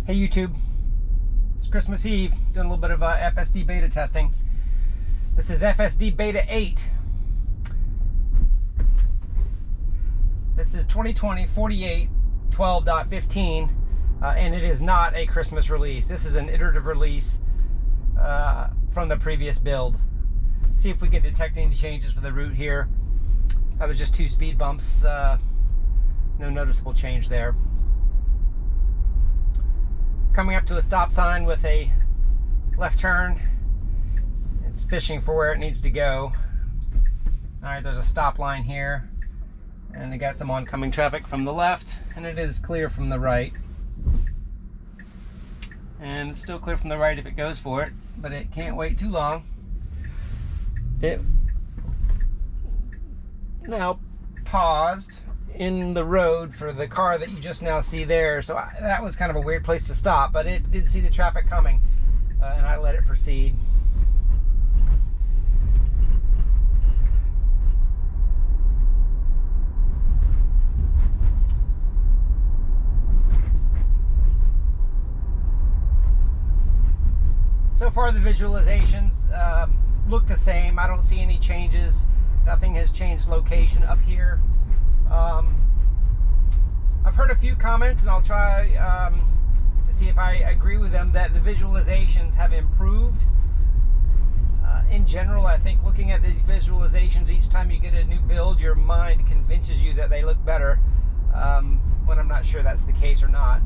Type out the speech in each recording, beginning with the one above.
Hey YouTube, it's Christmas Eve, doing a little bit of FSDBeta testing. This is FSDBeta 8. This is 2020-48-12.15, and it is not a Christmas release. This is an iterative release from the previous build. See if we can detect any changes with the route here. That was just 2 speed bumps, no noticeable change there. Coming up to a stop sign with a left turn. It's fishing for where it needs to go. All right, there's a stop line here, and I got some oncoming traffic from the left, and it is clear from the right. And it's still clear from the right if it goes for it, but it can't wait too long. It now paused in the road for the car that you just now see there, so that was kind of a weird place to stop, but it did see the traffic coming, and I let it proceed. So far the visualizations look the same. I don't see any changes. Nothing has changed location up here. I've heard a few comments, and I'll try to see if I agree with them, that the visualizations have improved. In general, I think looking at these visualizations each time you get a new build, your mind convinces you that they look better, when I'm not sure that's the case or not.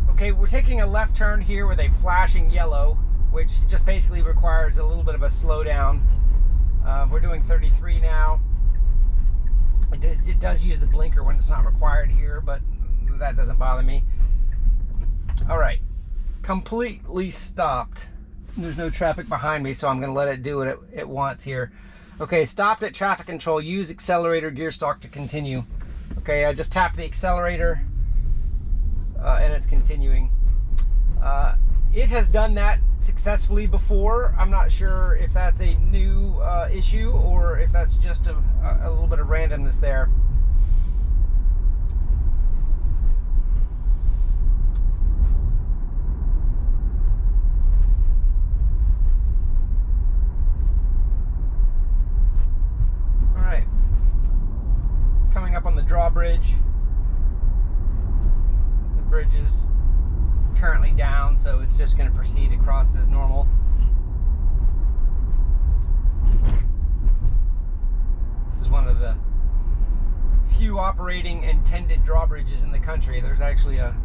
Okay, we're taking a left turn here with a flashing yellow, which just basically requires a little bit of a slowdown. We're doing 33 now. It does use the blinker when it's not required here, but that doesn't bother me. All right, completely stopped. There's no traffic behind me, so I'm going to let it do what it wants here. Okay, stopped at traffic control. Use accelerator gear stalk to continue. Okay, I just tapped the accelerator, and it's continuing. It has done that successfully before. I'm not sure if that's a new issue or if that's just a little bit of randomness there. All right, coming up on the drawbridge. The bridge is currently down, so it's just going to proceed across as normal. This is one of the few operating intended drawbridges in the country. There's actually a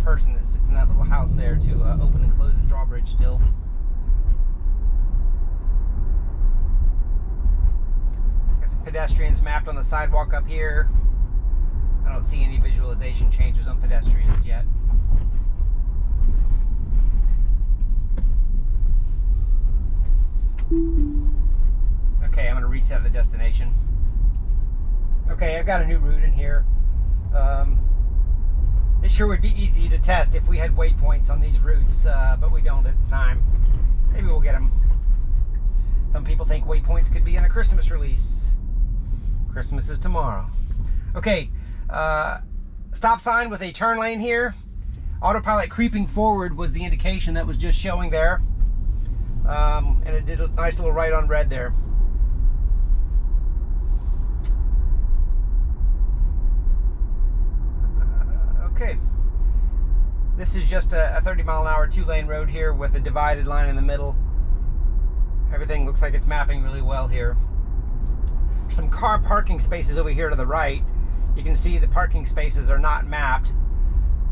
person that sits in that little house there to open and close the drawbridge still. Got some pedestrians mapped on the sidewalk up here. I don't see any visualization changes on pedestrians yet. Okay, I'm going to reset the destination. Okay, I've got a new route in here. It sure would be easy to test if we had waypoints on these routes, but we don't at the time. Maybe we'll get them. Some people think waypoints could be in a Christmas release. Christmas is tomorrow. Okay. Stop sign with a turn lane here. Autopilot creeping forward was the indication that was just showing there, and it did a nice little right on red there. Okay, this is just a 30-mile-an-hour 2-lane road here with a divided line in the middle. Everything looks like it's mapping really well here. There's some car parking spaces over here to the right. You can see the parking spaces are not mapped,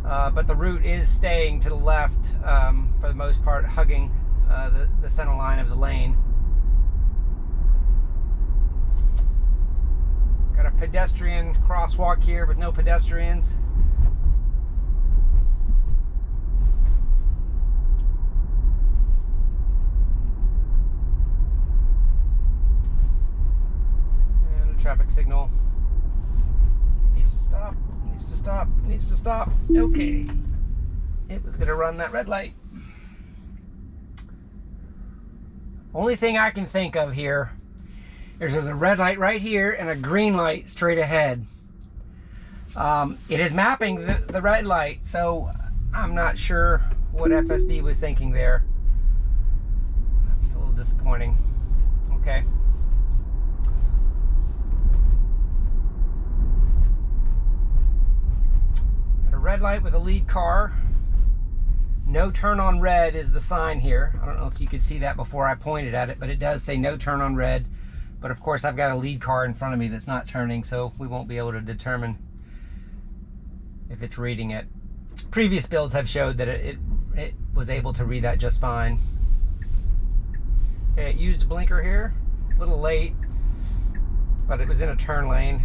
but the route is staying to the left, for the most part, hugging the center line of the lane. Got a pedestrian crosswalk here with no pedestrians. And a traffic signal. Needs to stop, needs to stop, needs to stop. Okay. It was going to run that red light. Only thing I can think of here is there's a red light right here and a green light straight ahead. It is mapping the red light, so I'm not sure what FSD was thinking there. That's a little disappointing. Okay. Got a red light with a lead car. No turn on red is the sign here. I don't know if you could see that before I pointed at it, but it does say no turn on red. But of course I've got a lead car in front of me that's not turning, so we won't be able to determine if it's reading it. Previous builds have showed that it was able to read that just fine. Okay, it used a blinker here, a little late, but it was in a turn lane.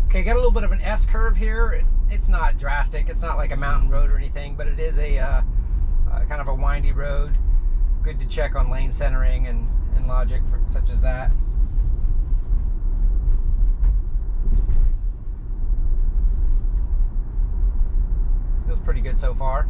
Okay, got a little bit of an S curve here. It's not drastic. It's not like a mountain road or anything, but it is a kind of a windy road. Good to check on lane centering and logic such as that. Feels pretty good so far.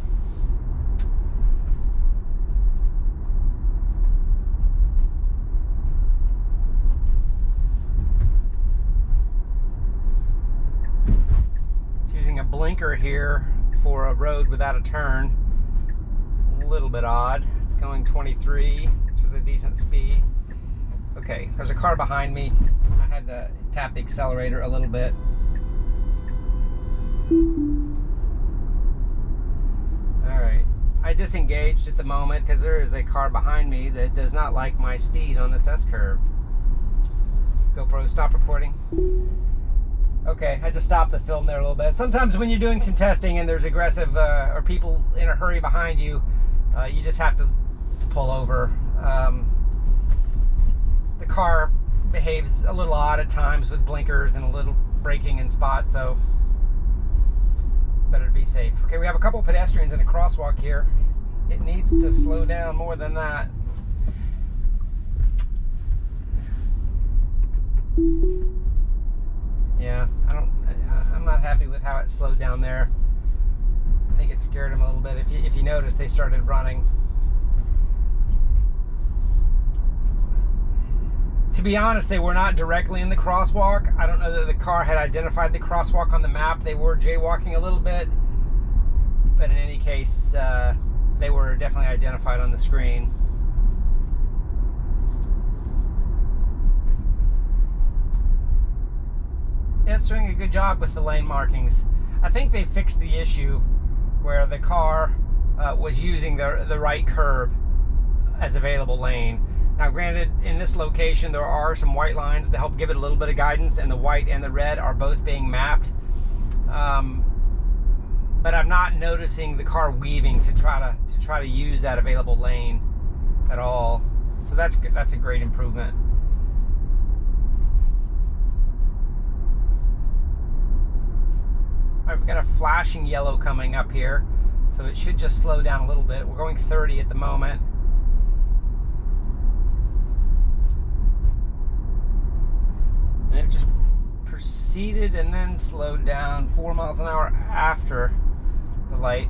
Using a blinker here for a road without a turn. A little bit odd. It's going 23, which is a decent speed. Okay, there's a car behind me. I had to tap the accelerator a little bit. Alright, I disengaged at the moment because there is a car behind me that does not like my speed on this S-curve. GoPro, stop recording. Okay, I just stopped the film there a little bit. Sometimes when you're doing some testing and there's aggressive or people in a hurry behind you, you just have to pull over. The car behaves a little odd at times with blinkers and a little braking in spots, so it's better to be safe. Okay, we have a couple pedestrians in a crosswalk here. It needs to slow down more than that. Yeah, I'm not happy with how it slowed down there. I think it scared them a little bit. If you notice, they started running. To be honest, they were not directly in the crosswalk. I don't know that the car had identified the crosswalk on the map. They were jaywalking a little bit, but in any case, they were definitely identified on the screen. Yeah, it's doing a good job with the lane markings. I think they fixed the issue where the car was using the right curb as available lane. Now granted, in this location there are some white lines to help give it a little bit of guidance, and the white and the red are both being mapped. But I'm not noticing the car weaving to try to use that available lane at all. So that's a great improvement. All right, we've got a flashing yellow coming up here, so it should just slow down a little bit. We're going 30 at the moment. And it just proceeded and then slowed down 4 miles an hour after the light.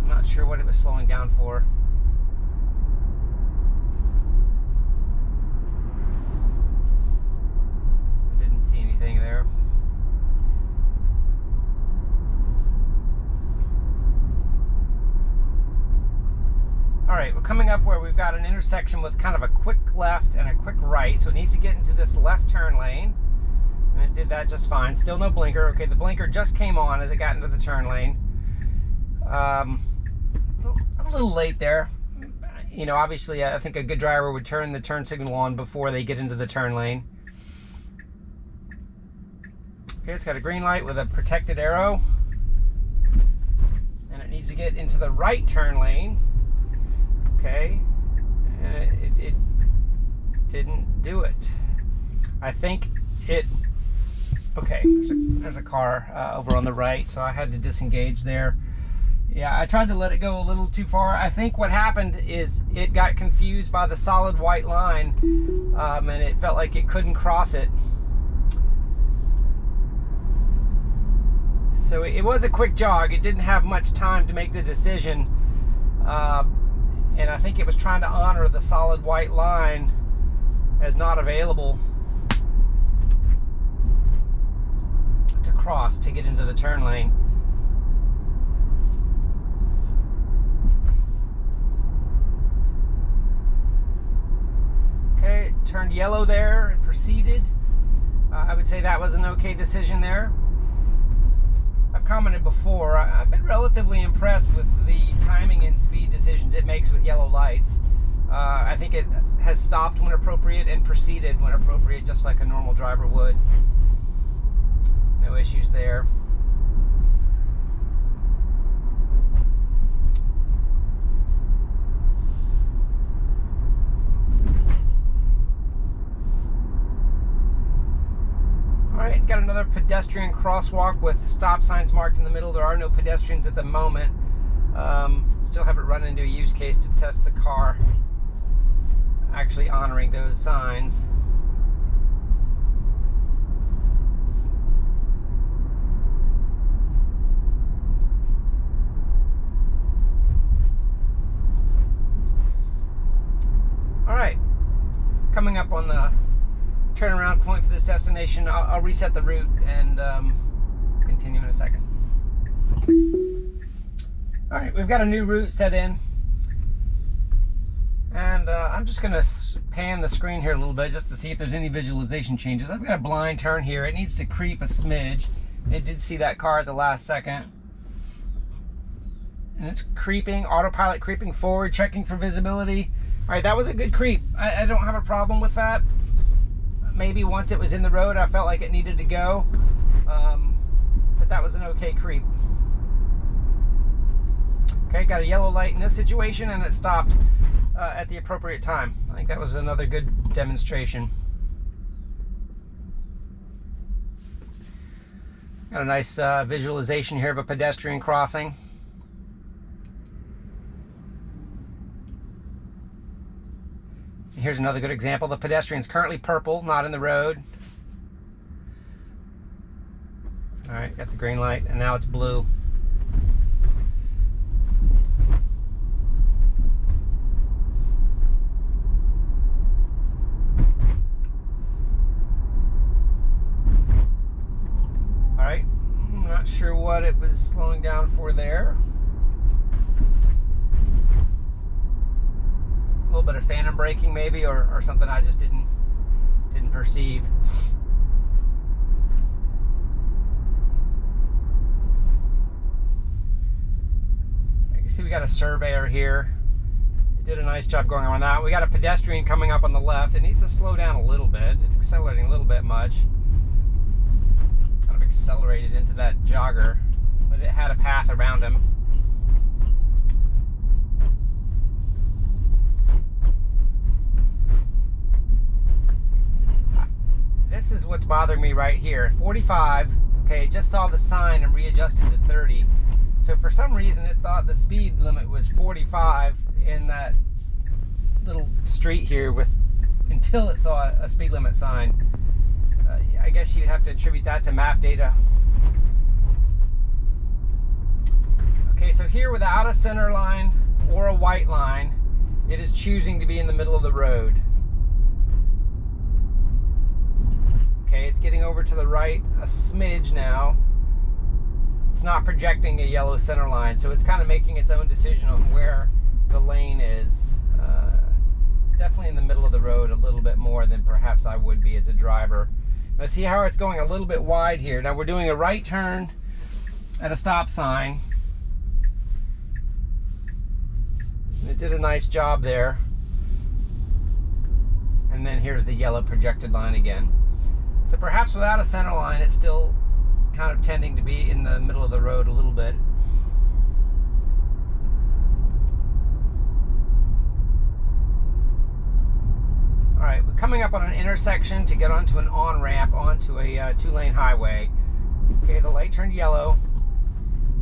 I'm not sure what it was slowing down for. I didn't see anything there. Alright, we're coming up where we've got an intersection with kind of a quick left and a quick right, so it needs to get into this left turn lane. And it did that just fine. Still no blinker. Okay, the blinker just came on as it got into the turn lane. A little late there. You know, obviously I think a good driver would turn the turn signal on before they get into the turn lane. Okay, it's got a green light with a protected arrow. And it needs to get into the right turn lane. Okay, and it didn't do it. I think it, okay, there's a car over on the right, so I had to disengage there. Yeah, I tried to let it go a little too far. I think what happened is it got confused by the solid white line, and it felt like it couldn't cross it. So it was a quick jog. It didn't have much time to make the decision. And I think it was trying to honor the solid white line as not available to cross to get into the turn lane. Okay, it turned yellow there and proceeded. I would say that was an okay decision there. I've commented before, I've been relatively impressed with the timing and speed decisions it makes with yellow lights. I think it has stopped when appropriate and proceeded when appropriate, just like a normal driver would. No issues there. Alright, got another pedestrian crosswalk with stop signs marked in the middle. There are no pedestrians at the moment. Still haven't run into a use case to test the car actually honoring those signs. Alright, coming up on the turnaround point for this destination. I'll reset the route and continue in a second. Alright, we've got a new route set in. And I'm just going to pan the screen here a little bit just to see if there's any visualization changes. I've got a blind turn here. It needs to creep a smidge. It did see that car at the last second. And it's creeping, autopilot creeping forward, checking for visibility. Alright, that was a good creep. I don't have a problem with that. Maybe once it was in the road, I felt like it needed to go. But that was an okay creep. Okay, got a yellow light in this situation, and it stopped at the appropriate time. I think that was another good demonstration. Got a nice visualization here of a pedestrian crossing. Here's another good example. The pedestrian's currently purple, not in the road. All right, got the green light, and now it's blue. All right, I'm not sure what it was slowing down for there. A little bit of phantom braking maybe, or something I just didn't perceive. You can see we got a surveyor here. It did a nice job going around that. We got a pedestrian coming up on the left. It needs to slow down a little bit. It's accelerating a little bit much. Kind of accelerated into that jogger, but it had a path around him. This is what's bothering me right here. 45, okay, just saw the sign and readjusted to 30. So for some reason it thought the speed limit was 45 in that little street here until it saw a speed limit sign. I guess you'd have to attribute that to map data. Okay, so here without a center line or a white line, it is choosing to be in the middle of the road. Okay, it's getting over to the right a smidge now. It's not projecting a yellow center line, so it's kind of making its own decision on where the lane is. It's definitely in the middle of the road a little bit more than perhaps I would be as a driver. Now see how it's going a little bit wide here. Now we're doing a right turn at a stop sign. And it did a nice job there. And then here's the yellow projected line again. So perhaps without a center line, it's still kind of tending to be in the middle of the road a little bit. All right, we're coming up on an intersection to get onto an on-ramp onto a two-lane highway. Okay, the light turned yellow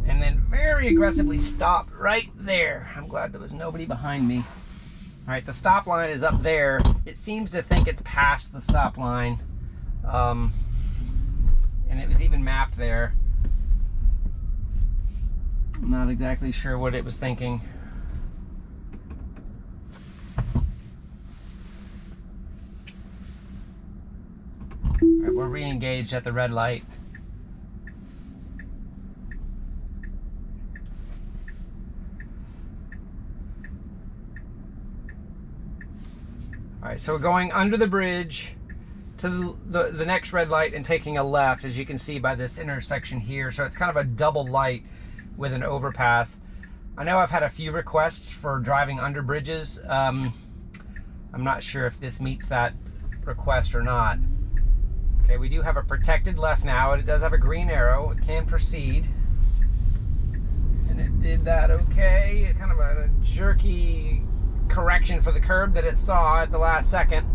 and then very aggressively stopped right there. I'm glad there was nobody behind me. All right, the stop line is up there. It seems to think it's past the stop line. And it was even mapped there. I'm not exactly sure what it was thinking. re-engaged at the red light. All right, so we're going under the bridge to the next red light and taking a left, as you can see by this intersection here. So it's kind of a double light with an overpass. I know I've had a few requests for driving under bridges. I'm not sure if this meets that request or not. Okay, we do have a protected left now. It does have a green arrow. It can proceed. And it did that okay. Kind of a jerky correction for the curb that it saw at the last second.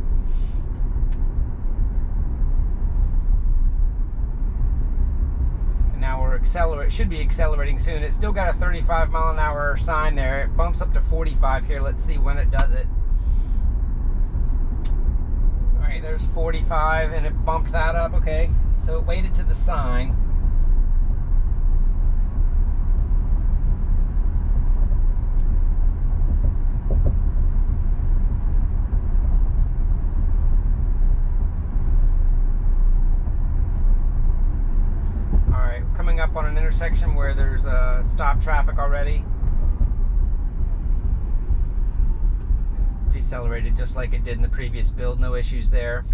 And now we're should be accelerating soon. It's still got a 35 mile an hour sign there. It bumps up to 45 here. Let's see when it does it. All right, there's 45 and it bumped that up. Okay, so it waited to the sign. Up on an intersection where there's stop traffic already. Decelerated just like it did in the previous build, no issues there.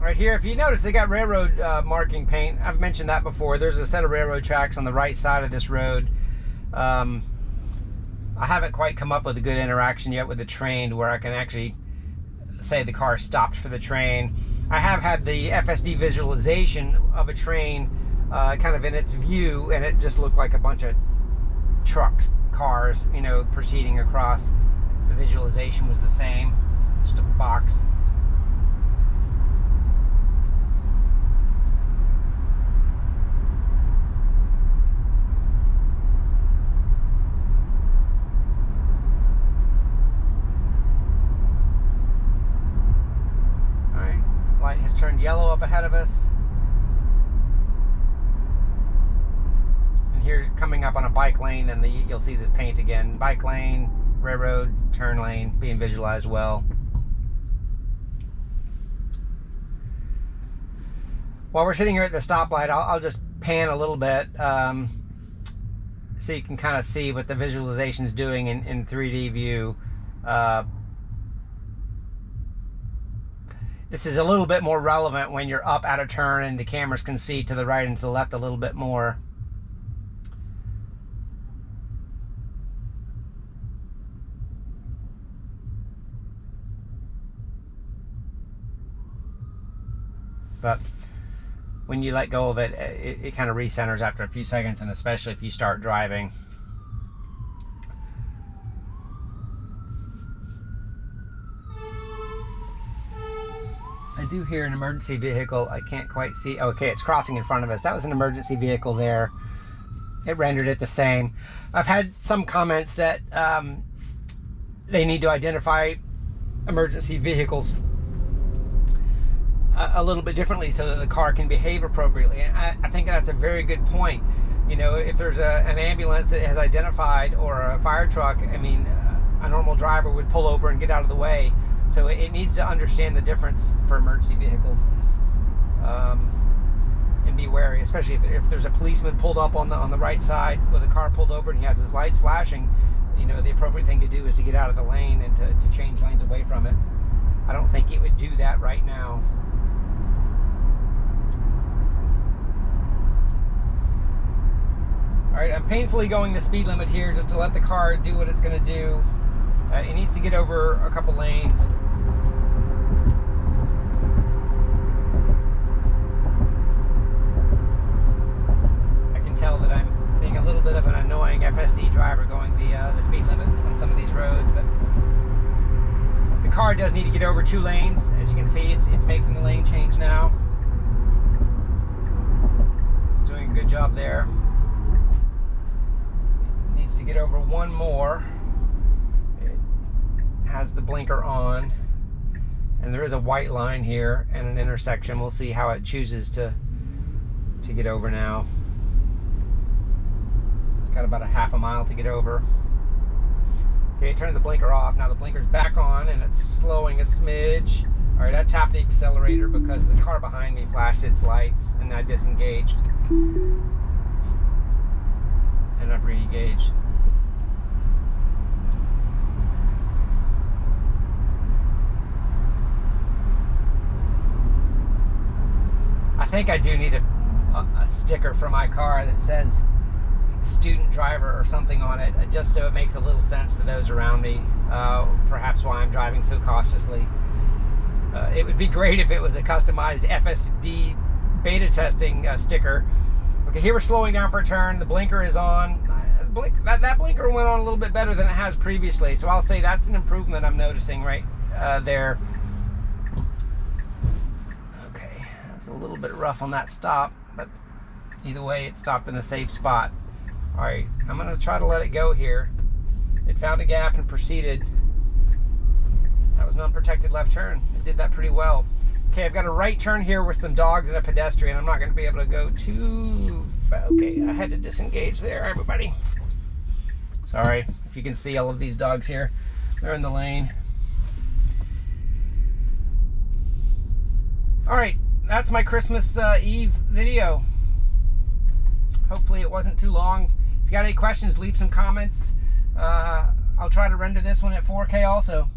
Right here, if you notice, they got railroad marking paint. I've mentioned that before. There's a set of railroad tracks on the right side of this road. I haven't quite come up with a good interaction yet with the train where I can actually say the car stopped for the train. I have had the FSD visualization of a train kind of in its view, and it just looked like a bunch of trucks, cars, you know, proceeding across. The visualization was the same, just a box. Has turned yellow up ahead of us. And here, coming up on a bike lane, and you'll see this paint again. Bike lane, railroad, turn lane, being visualized well. While we're sitting here at the stoplight, I'll just pan a little bit so you can kind of see what the visualization is doing in 3D view. This is a little bit more relevant when you're up at a turn and the cameras can see to the right and to the left a little bit more. But when you let go of it, it kind of recenters after a few seconds, and especially if you start driving. I do hear an emergency vehicle. I can't quite see. Okay, it's crossing in front of us. That was an emergency vehicle there. It rendered it the same. I've had some comments that they need to identify emergency vehicles a little bit differently so that the car can behave appropriately. And I think that's a very good point. You know, if there's an ambulance that has identified, or a fire truck, I mean, a normal driver would pull over and get out of the way. So it needs to understand the difference for emergency vehicles, and be wary, especially if there's a policeman pulled up on the right side with a car pulled over and he has his lights flashing. You know, the appropriate thing to do is to get out of the lane and to change lanes away from it. I don't think it would do that right now. All right, I'm painfully going the speed limit here just to let the car do what it's going to do. It needs to get over a couple lanes. I can tell that I'm being a little bit of an annoying FSD driver going the speed limit on some of these roads, but the car does need to get over 2 lanes. As you can see, it's making a lane change now. It's doing a good job there. It needs to get over 1 more. Has the blinker on, and there is a white line here and an intersection. We'll see how it chooses to get over now. It's got about a half a mile to get over. Okay, I turned the blinker off. Now the blinker's back on and it's slowing a smidge. All right, I tapped the accelerator because the car behind me flashed its lights and I disengaged. And I've re-engaged. I think I do need a sticker for my car that says student driver or something on it, just so it makes a little sense to those around me, perhaps why I'm driving so cautiously. It would be great if it was a customized FSD beta testing sticker. Okay, here we're slowing down for a turn. The blinker is on. That blinker went on a little bit better than it has previously, so I'll say that's an improvement I'm noticing right there. Okay, that's a little bit rough on that stop, but either way, it stopped in a safe spot. All right, I'm gonna try to let it go here. It found a gap and proceeded. That was an unprotected left turn. It did that pretty well. Okay, I've got a right turn here with some dogs and a pedestrian. I'm not gonna be able to go too far. Okay, I had to disengage there, everybody. Sorry, if you can see all of these dogs here. They're in the lane. All right, that's my Christmas Eve video. Hopefully it wasn't too long. If you got any questions, leave some comments. I'll try to render this one at 4K also.